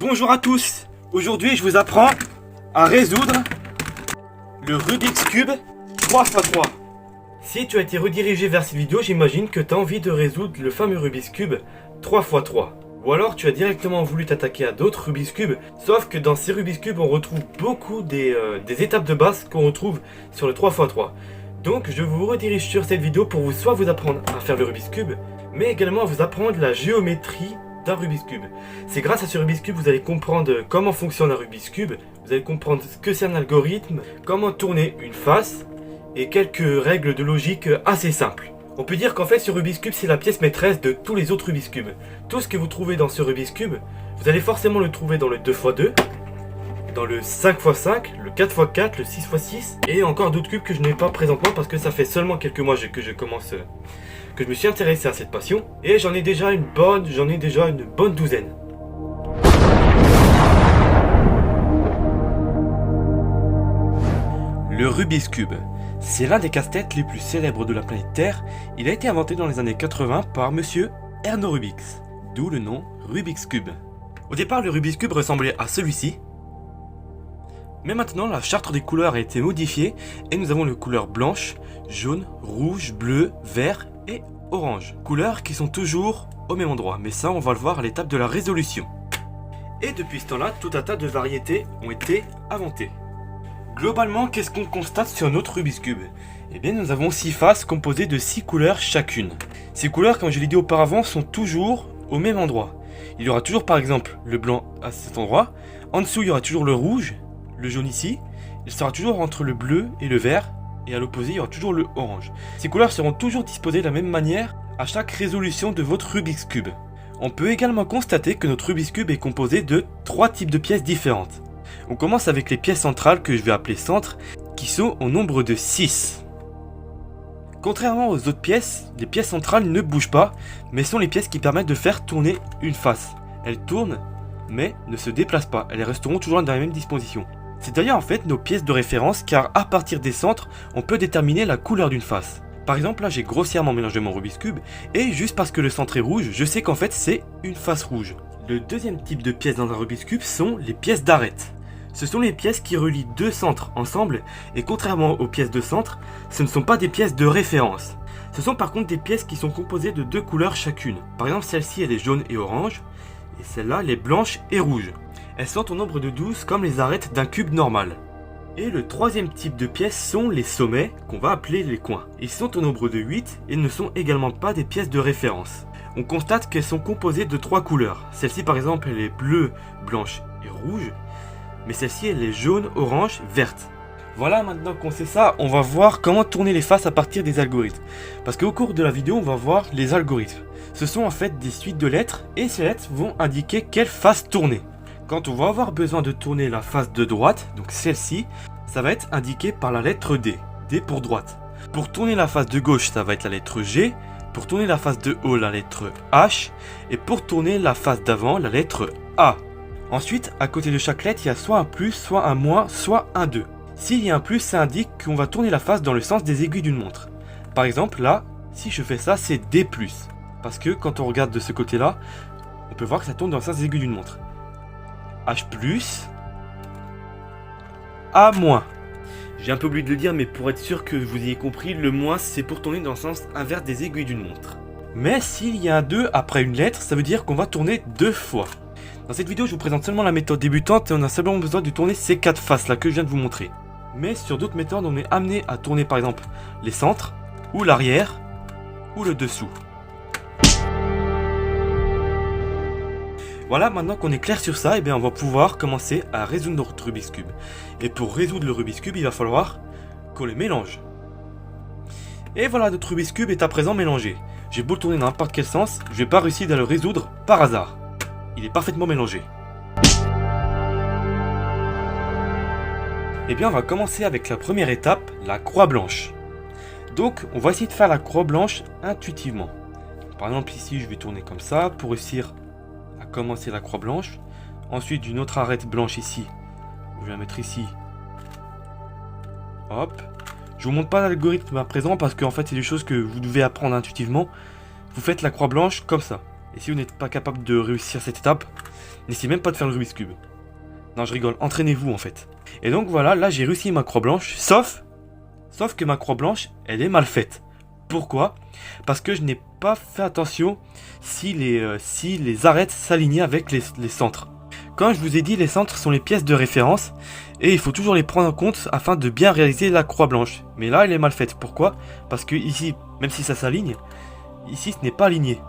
Bonjour à tous. Aujourd'hui je vous apprends à résoudre le Rubik's Cube 3x3. Si tu as été redirigé vers cette vidéo, j'imagine que tu as envie de résoudre le fameux Rubik's Cube 3x3. Ou alors tu as directement voulu t'attaquer à d'autres Rubik's Cube, sauf que dans ces Rubik's Cube on retrouve beaucoup des étapes de base qu'on retrouve sur le 3x3. Donc je vous redirige sur cette vidéo pour soit vous apprendre à faire le Rubik's Cube, mais également à vous apprendre la géométrie d'un Rubik's Cube. C'est grâce à ce Rubik's Cube vous allez comprendre comment fonctionne un Rubik's Cube, vous allez comprendre ce que c'est un algorithme, comment tourner une face et quelques règles de logique assez simples. On peut dire qu'en fait ce Rubik's Cube c'est la pièce maîtresse de tous les autres Rubik's Cube. Tout ce que vous trouvez dans ce Rubik's Cube, vous allez forcément le trouver dans le 2x2, dans le 5x5, le 4x4, le 6x6 et encore d'autres cubes que je n'ai pas présentement parce que ça fait seulement quelques mois que je me suis intéressé à cette passion et j'en ai déjà une bonne douzaine. Le Rubik's Cube, c'est l'un des casse-têtes les plus célèbres de la planète Terre. Il a été inventé dans les années 80 par monsieur Erno Rubix, d'où le nom Rubik's Cube. Au départ, le Rubik's Cube ressemblait à celui-ci. Mais maintenant, la charte des couleurs a été modifiée et nous avons les couleurs blanche, jaune, rouge, bleu, vert et orange. Couleurs qui sont toujours au même endroit, mais ça on va le voir à l'étape de la résolution. Et depuis ce temps-là, tout un tas de variétés ont été inventées. Globalement, qu'est-ce qu'on constate sur notre Rubik's Cube? Eh bien, nous avons 6 faces composées de 6 couleurs chacune. Ces couleurs, comme je l'ai dit auparavant, sont toujours au même endroit. Il y aura toujours par exemple le blanc à cet endroit, en dessous il y aura toujours le rouge, le jaune ici, il sera toujours entre le bleu et le vert, et à l'opposé il y aura toujours le orange. Ces couleurs seront toujours disposées de la même manière à chaque résolution de votre Rubik's Cube. On peut également constater que notre Rubik's Cube est composé de 3 types de pièces différentes. On commence avec les pièces centrales que je vais appeler centres, qui sont au nombre de 6. Contrairement aux autres pièces, les pièces centrales ne bougent pas, mais sont les pièces qui permettent de faire tourner une face. Elles tournent, mais ne se déplacent pas, elles resteront toujours dans la même disposition. C'est d'ailleurs en fait nos pièces de référence, car à partir des centres, on peut déterminer la couleur d'une face. Par exemple, là j'ai grossièrement mélangé mon Rubik's Cube, et juste parce que le centre est rouge, je sais qu'en fait c'est une face rouge. Le deuxième type de pièces dans un Rubik's Cube sont les pièces d'arête. Ce sont les pièces qui relient deux centres ensemble, et contrairement aux pièces de centre, ce ne sont pas des pièces de référence. Ce sont par contre des pièces qui sont composées de 2 couleurs chacune. Par exemple, celle-ci elle est jaune et orange, et celle-là elle est blanche et rouge. Elles sont au nombre de 12 comme les arêtes d'un cube normal. Et le troisième type de pièces sont les sommets, qu'on va appeler les coins. Ils sont au nombre de 8 et ne sont également pas des pièces de référence. On constate qu'elles sont composées de 3 couleurs. Celle-ci par exemple elle est bleue, blanche et rouge. Mais celle-ci elle est jaune, orange, verte. Voilà, maintenant qu'on sait ça, on va voir comment tourner les faces à partir des algorithmes. Parce qu'au cours de la vidéo, on va voir les algorithmes. Ce sont en fait des suites de lettres et ces lettres vont indiquer quelle face tourner. Quand on va avoir besoin de tourner la face de droite, donc celle-ci, ça va être indiqué par la lettre D, D pour droite. Pour tourner la face de gauche, ça va être la lettre G. Pour tourner la face de haut, la lettre H. Et pour tourner la face d'avant, la lettre A. Ensuite, à côté de chaque lettre, il y a soit un plus, soit un moins, soit un 2. S'il y a un plus, ça indique qu'on va tourner la face dans le sens des aiguilles d'une montre. Par exemple, là, si je fais ça, c'est D+. Parce que quand on regarde de ce côté-là, on peut voir que ça tourne dans le sens des aiguilles d'une montre. H+, A-. J'ai un peu oublié de le dire, mais pour être sûr que vous ayez compris, le moins c'est pour tourner dans le sens inverse des aiguilles d'une montre. Mais s'il y a un 2 après une lettre, ça veut dire qu'on va tourner 2 fois. Dans cette vidéo, je vous présente seulement la méthode débutante et on a seulement besoin de tourner ces 4 faces là que je viens de vous montrer. Mais sur d'autres méthodes, on est amené à tourner par exemple les centres, ou l'arrière, ou le dessous. Voilà, maintenant qu'on est clair sur ça, on va pouvoir commencer à résoudre notre Rubik's Cube. Et pour résoudre le Rubik's Cube, il va falloir qu'on le mélange. Et voilà, notre Rubik's Cube est à présent mélangé. J'ai beau le tourner dans n'importe quel sens, je vais pas réussir à le résoudre par hasard. Il est parfaitement mélangé. Et bien on va commencer avec la première étape, la croix blanche. Donc on va essayer de faire la croix blanche intuitivement. Par exemple ici je vais tourner comme ça pour réussir à commencer la croix blanche. Ensuite une autre arête blanche ici. Je vais la mettre ici. Hop. Je vous montre pas l'algorithme à présent parce qu'en fait c'est des choses que vous devez apprendre intuitivement. Vous faites la croix blanche comme ça. Et si vous n'êtes pas capable de réussir cette étape, N'essayez même pas de faire le Rubik's Cube. Non, je rigole, entraînez-vous en fait. Et donc voilà, là j'ai réussi ma croix blanche, sauf que ma croix blanche, elle est mal faite. Pourquoi? Parce que je n'ai pas fait attention si les arêtes s'alignaient avec les centres. Comme je vous ai dit, les centres sont les pièces de référence et il faut toujours les prendre en compte afin de bien réaliser la croix blanche. Mais là, elle est mal faite. Pourquoi? Parce que ici, même si ça s'aligne, ici ce n'est pas aligné.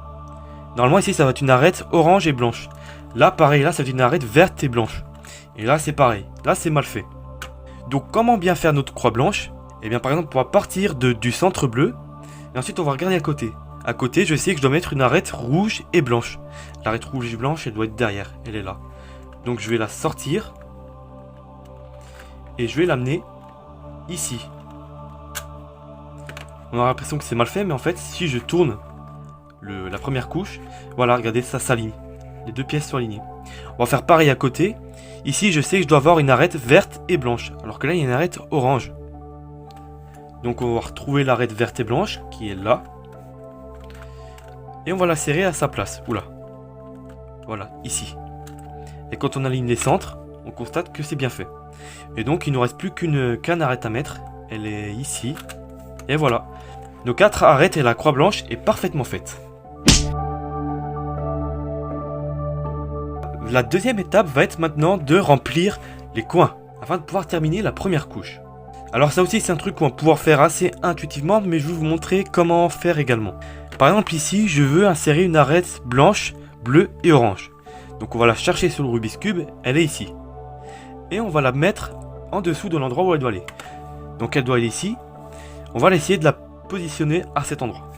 Normalement ici ça va être une arête orange et blanche. Là pareil, là ça va être une arête verte et blanche. Et là c'est pareil, là c'est mal fait. Donc comment bien faire notre croix blanche? Eh bien par exemple on va partir du centre bleu. Et ensuite on va regarder à côté. À côté je sais que je dois mettre une arête rouge et blanche. L'arête rouge et blanche elle doit être derrière, elle est là. Donc je vais la sortir. Et je vais l'amener ici. On a l'impression que c'est mal fait, mais en fait si je tourne la première couche, voilà, regardez, ça s'aligne. Les deux pièces sont alignées. On va faire pareil à côté. Ici, je sais que je dois avoir une arête verte et blanche, alors que là, il y a une arête orange. Donc, on va retrouver l'arête verte et blanche, qui est là. Et on va la serrer à sa place. Oula. Voilà, ici. Et quand on aligne les centres, on constate que c'est bien fait. Et donc, il ne nous reste plus qu'une arête à mettre. Elle est ici. Et voilà. Nos 4 arêtes et la croix blanche est parfaitement faite. La deuxième étape va être maintenant de remplir les coins afin de pouvoir terminer la première couche. Alors ça aussi c'est un truc qu'on va pouvoir faire assez intuitivement, mais je vais vous montrer comment faire également. Par exemple ici je veux insérer une arête blanche, bleue et orange. Donc on va la chercher sur le Rubik's Cube, elle est ici. Et on va la mettre en dessous de l'endroit où elle doit aller. Donc elle doit aller ici. On va essayer de la positionner à cet endroit.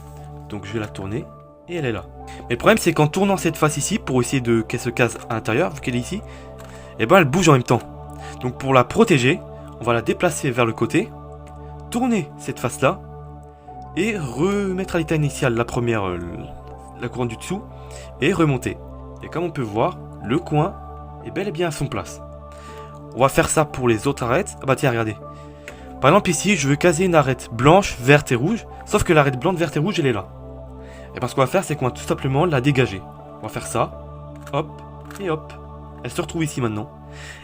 Donc je vais la tourner et elle est là. Mais le problème c'est qu'en tournant cette face ici pour essayer qu'elle se case à l'intérieur, vu qu'elle est ici, et ben elle bouge en même temps. Donc pour la protéger, on va la déplacer vers le côté, tourner cette face là et remettre à l'état initial la première, la couronne du dessous et remonter. Et comme on peut voir, le coin est bel et bien à son place. On va faire ça pour les autres arêtes. Ah bah tiens regardez. Par exemple ici je veux caser une arête blanche, verte et rouge, sauf que l'arête blanche, verte et rouge elle est là. Et bien ce qu'on va faire c'est qu'on va tout simplement la dégager. On va faire ça, hop, et hop. Elle se retrouve ici maintenant.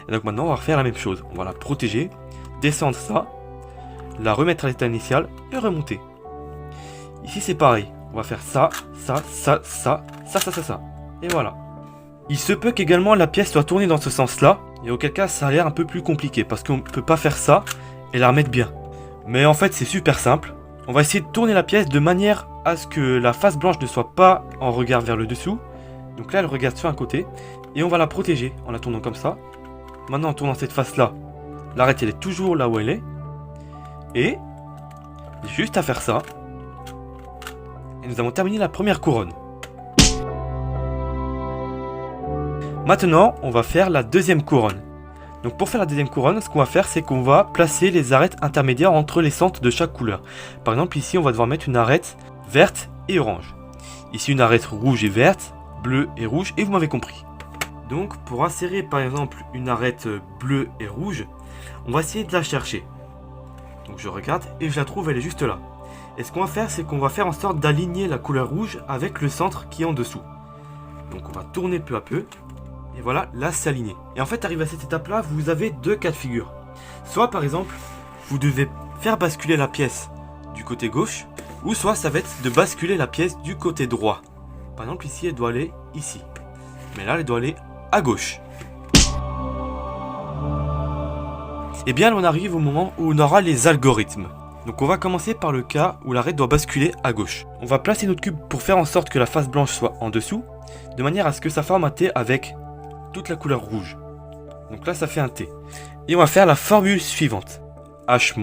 Et donc maintenant on va refaire la même chose. On va la protéger, descendre ça, la remettre à l'état initial et remonter. Ici c'est pareil. On va faire ça, ça, ça, ça, ça, ça, ça, ça. Et voilà. Il se peut qu'également la pièce soit tournée dans ce sens-là. Et auquel cas ça a l'air un peu plus compliqué. Parce qu'on ne peut pas faire ça et la remettre bien. Mais en fait c'est super simple. On va essayer de tourner la pièce de manière à ce que la face blanche ne soit pas en regard vers le dessous. Donc là elle regarde sur un côté. Et on va la protéger en la tournant comme ça. Maintenant en tournant cette face là, l'arête elle est toujours là où elle est. Et juste à faire ça. Et nous avons terminé la première couronne. Maintenant on va faire la deuxième couronne. Donc pour faire la deuxième couronne, ce qu'on va faire c'est qu'on va placer les arêtes intermédiaires entre les centres de chaque couleur. Par exemple ici on va devoir mettre une arête verte et orange. Ici une arête rouge et verte, bleue et rouge, et vous m'avez compris. Donc pour insérer par exemple une arête bleue et rouge, on va essayer de la chercher. Donc je regarde et je la trouve, elle est juste là. Et ce qu'on va faire c'est qu'on va faire en sorte d'aligner la couleur rouge avec le centre qui est en dessous. Donc on va tourner peu à peu. Et voilà, là c'est aligné. Et en fait, arrivé à cette étape-là, vous avez deux cas de figure. Soit par exemple, vous devez faire basculer la pièce du côté gauche, ou soit ça va être de basculer la pièce du côté droit. Par exemple, ici, elle doit aller ici. Mais là, elle doit aller à gauche. Et bien, là, on arrive au moment où on aura les algorithmes. Donc on va commencer par le cas où l'arête doit basculer à gauche. On va placer notre cube pour faire en sorte que la face blanche soit en dessous, de manière à ce que ça forme un T avec toute la couleur rouge. Donc là ça fait un T. Et on va faire la formule suivante. H-,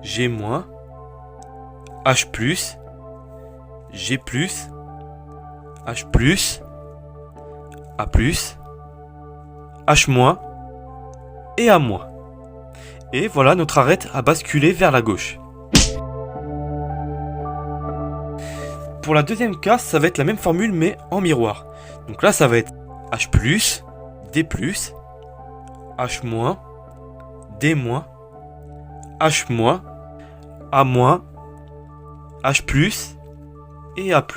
G-, H+, G+, H+, A+, H- et A-. Et voilà, notre arête a basculé vers la gauche. Pour la deuxième cas, ça va être la même formule mais en miroir. Donc là ça va être H+, D+, H-, D-, H-, A-, H+, et A+.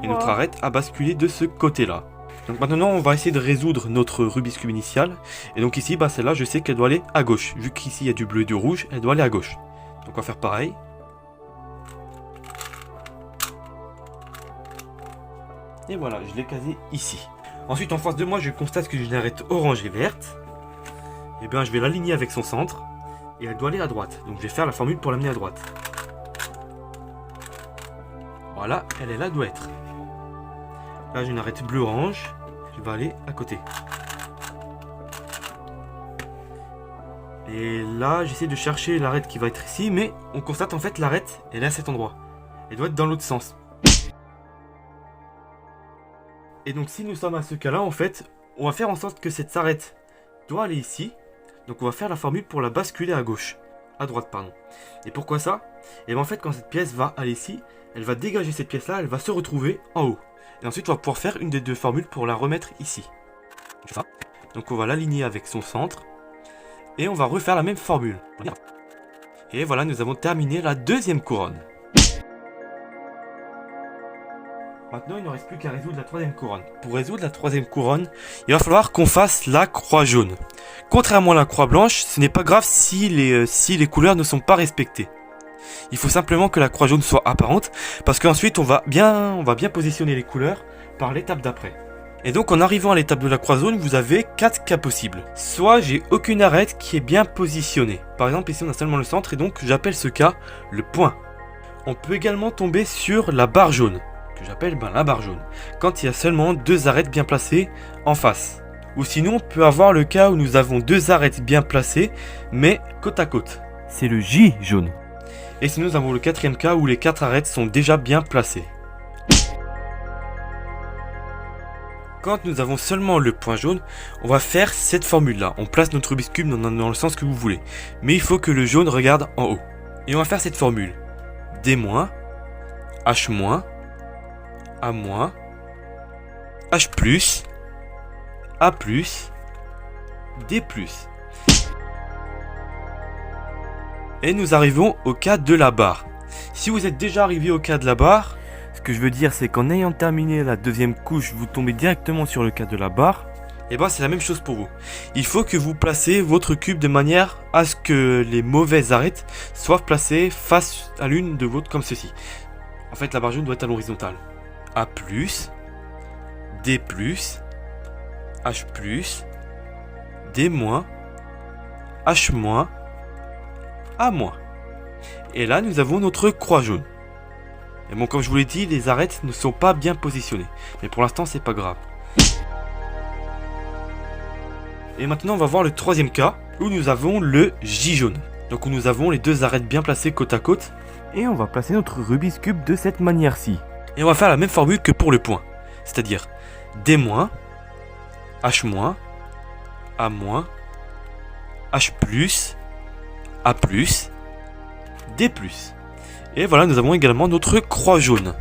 Et notre arête a basculé de ce côté-là. Donc maintenant on va essayer de résoudre notre Rubik's Cube initial. Et donc ici, celle-là je sais qu'elle doit aller à gauche. Vu qu'ici il y a du bleu et du rouge, elle doit aller à gauche. Donc on va faire pareil. Et voilà, je l'ai casé ici. Ensuite en face de moi je constate que j'ai une arête orange et verte. Et bien je vais l'aligner avec son centre. Et elle doit aller à droite. Donc je vais faire la formule pour l'amener à droite. Voilà, elle est là, doit être. Là j'ai une arête bleu-orange. Je vais aller à côté. Et là j'essaie de chercher l'arête qui va être ici. Mais on constate en fait l'arête, elle est à cet endroit. Elle doit être dans l'autre sens. Et donc si nous sommes à ce cas-là, en fait, on va faire en sorte que cette arête doit aller ici. Donc on va faire la formule pour la basculer à gauche. À droite, pardon. Et pourquoi ça? Et bien en fait, quand cette pièce va aller ici, elle va dégager cette pièce-là, elle va se retrouver en haut. Et ensuite, on va pouvoir faire une des deux formules pour la remettre ici. Ça. Donc on va l'aligner avec son centre. Et on va refaire la même formule. Et voilà, nous avons terminé la deuxième couronne. Maintenant, il ne reste plus qu'à résoudre la troisième couronne. Pour résoudre la troisième couronne, il va falloir qu'on fasse la croix jaune. Contrairement à la croix blanche, ce n'est pas grave si les couleurs ne sont pas respectées. Il faut simplement que la croix jaune soit apparente, parce qu'ensuite on va bien positionner les couleurs par l'étape d'après. Et donc en arrivant à l'étape de la croix jaune, vous avez 4 cas possibles. Soit j'ai aucune arête qui est bien positionnée. Par exemple ici on a seulement le centre et donc j'appelle ce cas le point. On peut également tomber sur la barre jaune, que j'appelle la barre jaune, quand il y a seulement 2 arêtes bien placées en face. Ou sinon on peut avoir le cas où nous avons 2 arêtes bien placées, mais côte à côte. C'est le J jaune. Et sinon nous avons le quatrième cas où les 4 arêtes sont déjà bien placées. Quand nous avons seulement le point jaune, on va faire cette formule là. On place notre Rubik's Cube dans le sens que vous voulez. Mais il faut que le jaune regarde en haut. Et on va faire cette formule. D-, H-, A-, H+, A+, D+. Et nous arrivons au cas de la barre. Si vous êtes déjà arrivé au cas de la barre, ce que je veux dire c'est qu'en ayant terminé la deuxième couche, vous tombez directement sur le cas de la barre. Et bien c'est la même chose pour vous. Il faut que vous placez votre cube de manière à ce que les mauvaises arêtes soient placées face à l'une de l'autre comme ceci. En fait la barre jaune doit être à l'horizontale. A+, D+, H+, D-, H-, A-. Et là nous avons notre croix jaune. Et bon, comme je vous l'ai dit, les arêtes ne sont pas bien positionnées. Mais pour l'instant c'est pas grave. Et maintenant on va voir le troisième cas où nous avons le J jaune. Donc où nous avons les 2 arêtes bien placées côte à côte. Et on va placer notre Rubik's Cube de cette manière-ci. Et on va faire la même formule que pour le point. C'est-à-dire D-, H-, A-, H+, A+, D+. Et voilà, nous avons également notre croix jaune.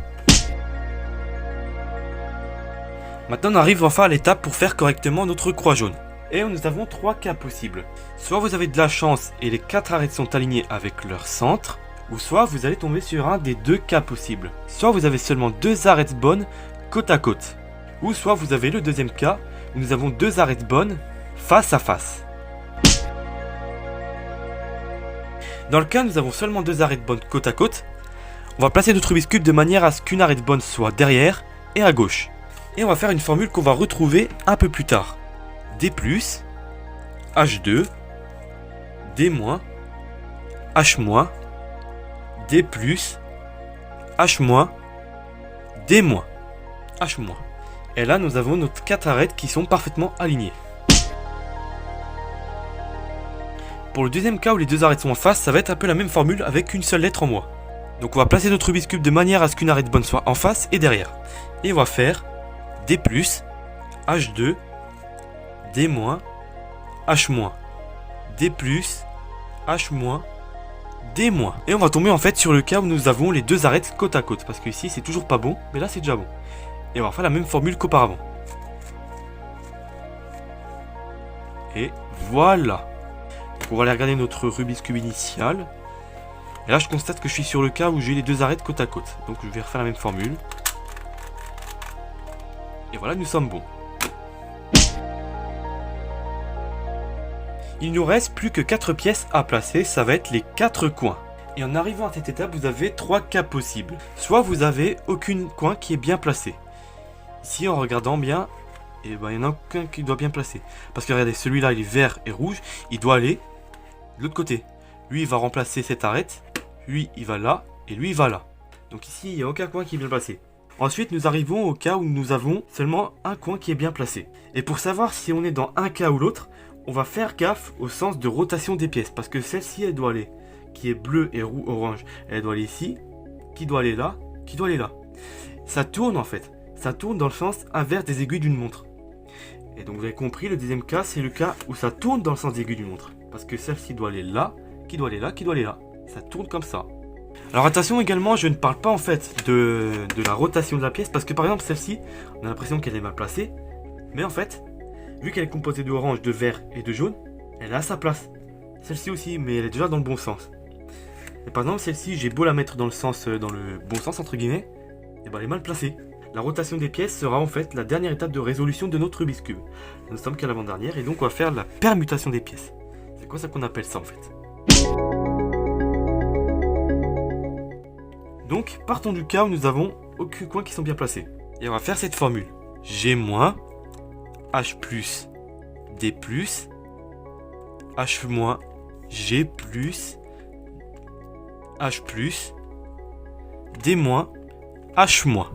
Maintenant, on arrive enfin à l'étape pour faire correctement notre croix jaune. Et nous avons 3 cas possibles. Soit vous avez de la chance et les 4 arêtes sont alignées avec leur centre, ou soit vous allez tomber sur un des 2 cas possibles. Soit vous avez seulement 2 arêtes bonnes côte à côte, ou soit vous avez le deuxième cas où nous avons 2 arêtes bonnes face à face. Dans le cas où nous avons seulement 2 arêtes bonnes côte à côte, on va placer notre Rubik's Cube de manière à ce qu'une arête bonne soit derrière et à gauche. Et on va faire une formule qu'on va retrouver un peu plus tard. D+, H2, D-, H-, D+, H-, D-, H-. Et là nous avons nos 4 arêtes qui sont parfaitement alignées. Pour le deuxième cas où les 2 arêtes sont en face, ça va être un peu la même formule avec une seule lettre en moins. Donc on va placer notre Rubik's Cube de manière à ce qu'une arête bonne soit en face et derrière. Et on va faire D+, H2, D-, H-, D+, H-, D-. Et on va tomber en fait sur le cas où nous avons les 2 arêtes côte à côte. Parce que ici c'est toujours pas bon, mais là c'est déjà bon. Et on va faire la même formule qu'auparavant. Et voilà. Donc on va aller regarder notre Rubik's Cube initial. Et là je constate que je suis sur le cas où j'ai les 2 arêtes côte à côte. Donc je vais refaire la même formule. Et voilà, nous sommes bons. Il nous reste plus que 4 pièces à placer, ça va être les 4 coins. Et en arrivant à cette étape, vous avez 3 cas possibles. Soit vous avez aucun coin qui est bien placé. Ici, en regardant bien, il n'y en a aucun qui doit bien placer. Parce que regardez, celui-là, il est vert et rouge, il doit aller de l'autre côté. Lui, il va remplacer cette arête, lui, il va là, et lui, il va là. Donc ici, il n'y a aucun coin qui est bien placé. Ensuite, nous arrivons au cas où nous avons seulement un coin qui est bien placé. Et pour savoir si on est dans un cas ou l'autre, on va faire gaffe au sens de rotation des pièces. Parce que celle-ci, elle doit aller, qui est bleue et orange, elle doit aller ici, qui doit aller là, qui doit aller là. Ça tourne en fait. Ça tourne dans le sens inverse des aiguilles d'une montre. Et donc vous avez compris, le deuxième cas, c'est le cas où ça tourne dans le sens des aiguilles d'une montre. Parce que celle-ci doit aller là, qui doit aller là, qui doit aller là. Ça tourne comme ça. Alors attention également, je ne parle pas en fait de la rotation de la pièce. Parce que par exemple celle-ci, on a l'impression qu'elle est mal placée. Mais en fait, vu qu'elle est composée d'orange, de vert et de jaune, elle a sa place. Celle-ci aussi, mais elle est déjà dans le bon sens. Et par exemple celle-ci, j'ai beau la mettre dans le bon sens entre guillemets, et ben elle est mal placée. La rotation des pièces sera en fait la dernière étape de résolution de notre Rubik's Cube. Nous sommes qu'à l'avant-dernière et donc on va faire la permutation des pièces. C'est quoi ça qu'on appelle ça en fait? Donc partons du cas où nous avons aucun coin qui sont bien placés. Et on va faire cette formule. G-, H+, D+, H-, G+, H+, D-, H-.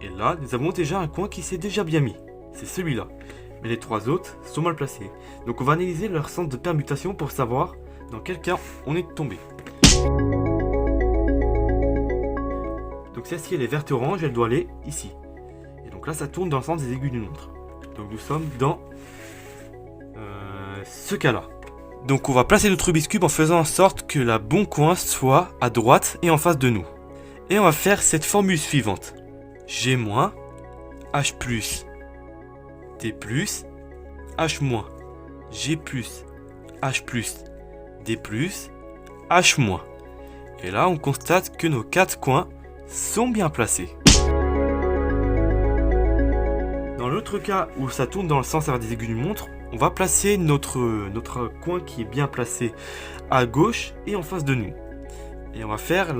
Et là, nous avons déjà un coin qui s'est déjà bien mis. C'est celui-là. Mais les 3 autres sont mal placés. Donc on va analyser leur sens de permutation pour savoir dans quel cas on est tombé. Donc celle-ci, elle est verte et orange, elle doit aller ici. Et donc là, ça tourne dans le sens des aiguilles d'une montre. Donc nous sommes dans ce cas-là. Donc on va placer notre Rubik's Cube en faisant en sorte que le bon coin soit à droite et en face de nous. Et on va faire cette formule suivante. G-, H+, D+, H-, G+, H+, D+, H-. Et là, on constate que nos 4 coins sont bien placés. Dans l'autre cas où ça tourne dans le sens vers des aiguilles d'une montre, on va placer notre coin qui est bien placé à gauche et en face de nous. Et on va faire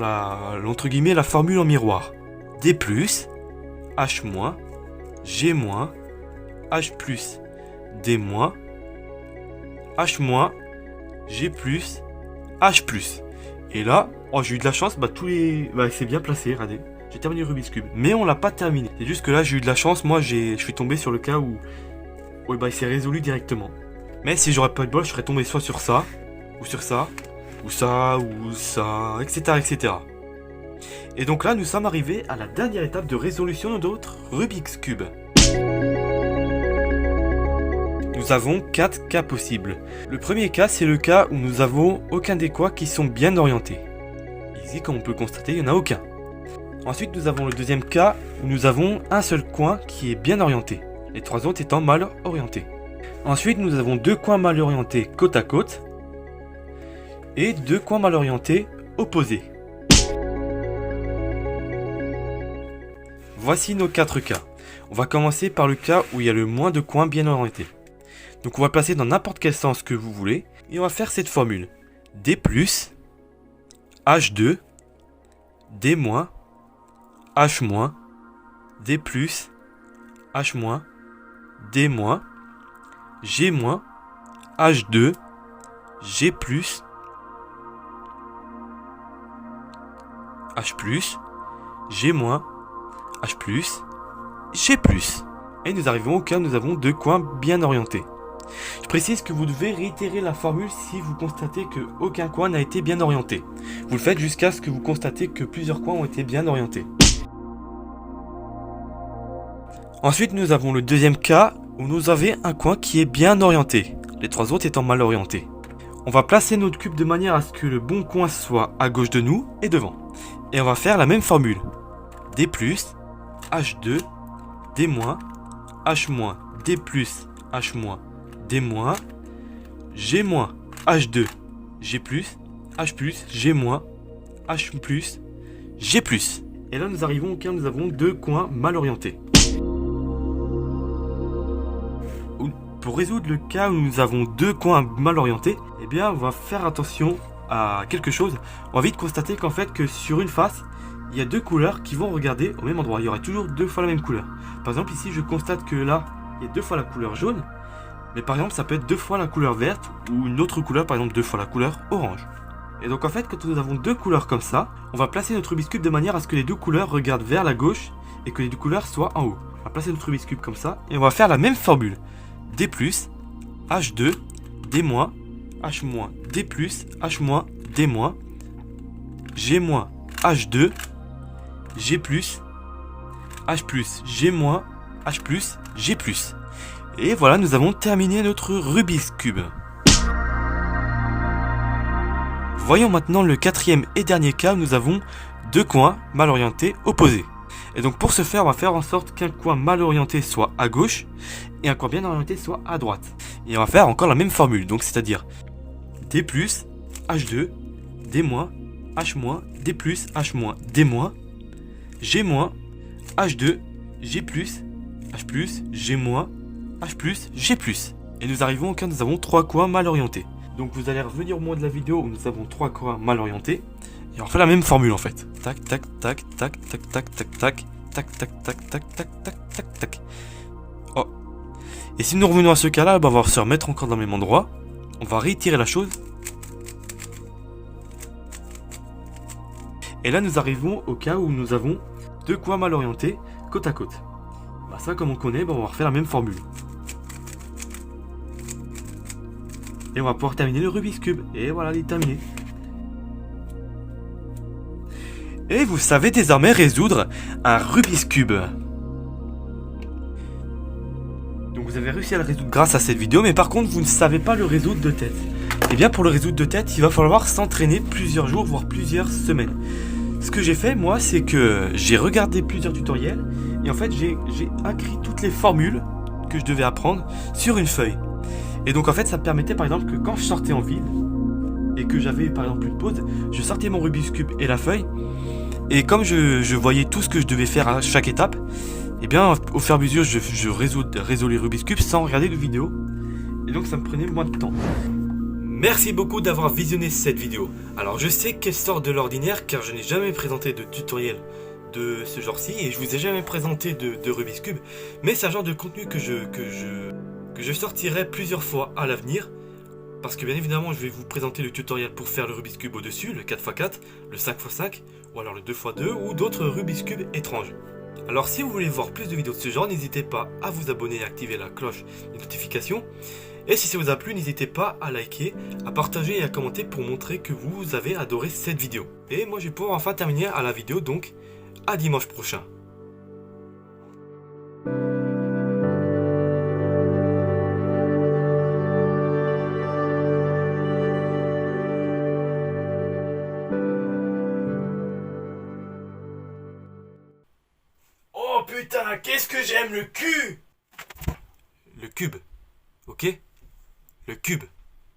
entre guillemets la formule en miroir. D+, H-, G-, H+, D-, H-, G+, H+. Et là, oh, j'ai eu de la chance, c'est bien placé, regardez. J'ai terminé le Rubik's Cube, mais on l'a pas terminé. C'est juste que là, j'ai eu de la chance, moi, je suis tombé sur le cas où il s'est résolu directement. Mais si j'aurais pas eu de bol, je serais tombé soit sur ça, ou sur ça, ou ça, ou ça, etc., etc. Et donc là, nous sommes arrivés à la dernière étape de résolution de notre Rubik's Cube. Nous avons 4 cas possibles. Le premier cas, c'est le cas où nous avons aucun des coins qui sont bien orientés. Ici, comme on peut le constater, il n'y en a aucun. Ensuite, nous avons le deuxième cas où nous avons un seul coin qui est bien orienté, les 3 autres étant mal orientés. Ensuite, nous avons 2 coins mal orientés côte à côte et 2 coins mal orientés opposés. Voici nos 4 cas. On va commencer par le cas où il y a le moins de coins bien orientés. Donc on va placer dans n'importe quel sens que vous voulez et on va faire cette formule. D+, H2, D-, H-, D+, H-, D-, G-, H2, G+, H+, G-, H+, G+. Et nous arrivons au cas où nous avons 2 coins bien orientés. Je précise que vous devez réitérer la formule si vous constatez qu'aucun coin n'a été bien orienté. Vous le faites jusqu'à ce que vous constatez que plusieurs coins ont été bien orientés. Ensuite, nous avons le deuxième cas où nous avons un coin qui est bien orienté, les 3 autres étant mal orientés. On va placer notre cube de manière à ce que le bon coin soit à gauche de nous et devant. Et on va faire la même formule. D+, H2, D-, H-, D+, H-, D-, G-, H2, G+, H+, G-, H+, G+. Et là nous arrivons au cas où nous avons 2 coins mal orientés. pour résoudre le cas où nous avons deux coins mal orientés, eh bien on va faire attention à quelque chose. On va vite constater qu'en fait que sur une face, il y a deux couleurs qui vont regarder au même endroit. Il y aura toujours deux fois la même couleur. Par exemple ici je constate que là, il y a deux fois la couleur jaune. Mais par exemple ça peut être deux fois la couleur verte ou une autre couleur, par exemple deux fois la couleur orange. Et donc en fait quand nous avons deux couleurs comme ça, on va placer notre Rubik's Cube de manière à ce que les deux couleurs regardent vers la gauche et que les deux couleurs soient en haut. On va placer notre Rubik's Cube comme ça et on va faire la même formule. D+, H2, D-, H-, D+, H-, D-, G-, H2, G+, H+, G-, H+, G+. Et voilà, nous avons terminé notre Rubik's Cube. Voyons maintenant le quatrième et dernier cas où nous avons deux coins mal orientés opposés. Et donc pour ce faire, on va faire en sorte qu'un coin mal orienté soit à gauche et un coin bien orienté soit à droite. Et on va faire encore la même formule, donc c'est-à-dire D+, H2, D-, H-, D+, H-, D-, G-, H2, G+, H+, G-, H+, G+. Et nous arrivons au cas où nous avons trois coins mal orientés. Donc vous allez revenir au moment de la vidéo où nous avons trois coins mal orientés. Et on fait la même formule en fait. Tac, tac, tac, tac, tac, tac, tac, tac, tac, tac, tac, tac, tac, tac, tac, tac. Oh. Et si nous revenons à ce cas-là, on va se remettre encore dans le même endroit. On va réitérer la chose. Et là nous arrivons au cas où nous avons deux coins mal orientés côte à côte. Ça comme on connaît, on va refaire la même formule. Et on va pouvoir terminer le Rubik's Cube. Et voilà, il est terminé. Et vous savez désormais résoudre un Rubik's Cube. Donc vous avez réussi à le résoudre grâce à cette vidéo, mais par contre vous ne savez pas le résoudre de tête. Et bien pour le résoudre de tête, il va falloir s'entraîner plusieurs jours, voire plusieurs semaines. Ce que j'ai fait moi, c'est que j'ai regardé plusieurs tutoriels et en fait j'ai écrit toutes les formules que je devais apprendre sur une feuille. Et donc en fait ça me permettait par exemple que quand je sortais en ville et que j'avais par exemple une pause, je sortais mon Rubik's Cube et la feuille. Et comme je voyais tout ce que je devais faire à chaque étape, et bien au fur et à mesure je résous les Rubik's Cube sans regarder de vidéo. Et donc ça me prenait moins de temps. Merci beaucoup d'avoir visionné cette vidéo. Alors je sais qu'elle sort de l'ordinaire car je n'ai jamais présenté de tutoriel de ce genre-ci et je vous ai jamais présenté de Rubik's Cube. Mais c'est un genre de contenu que je sortirai plusieurs fois à l'avenir. Parce que bien évidemment je vais vous présenter le tutoriel pour faire le Rubik's Cube au-dessus, le 4x4, le 5x5 ou alors le 2x2 ou d'autres Rubik's Cube étranges. Alors si vous voulez voir plus de vidéos de ce genre, n'hésitez pas à vous abonner et à activer la cloche des notifications. Et si ça vous a plu, n'hésitez pas à liker, à partager et à commenter pour montrer que vous avez adoré cette vidéo. Et moi je vais pouvoir enfin terminer à la vidéo, donc à dimanche prochain. Oh putain, qu'est-ce que j'aime le cul! Le cube, ok? Le cube.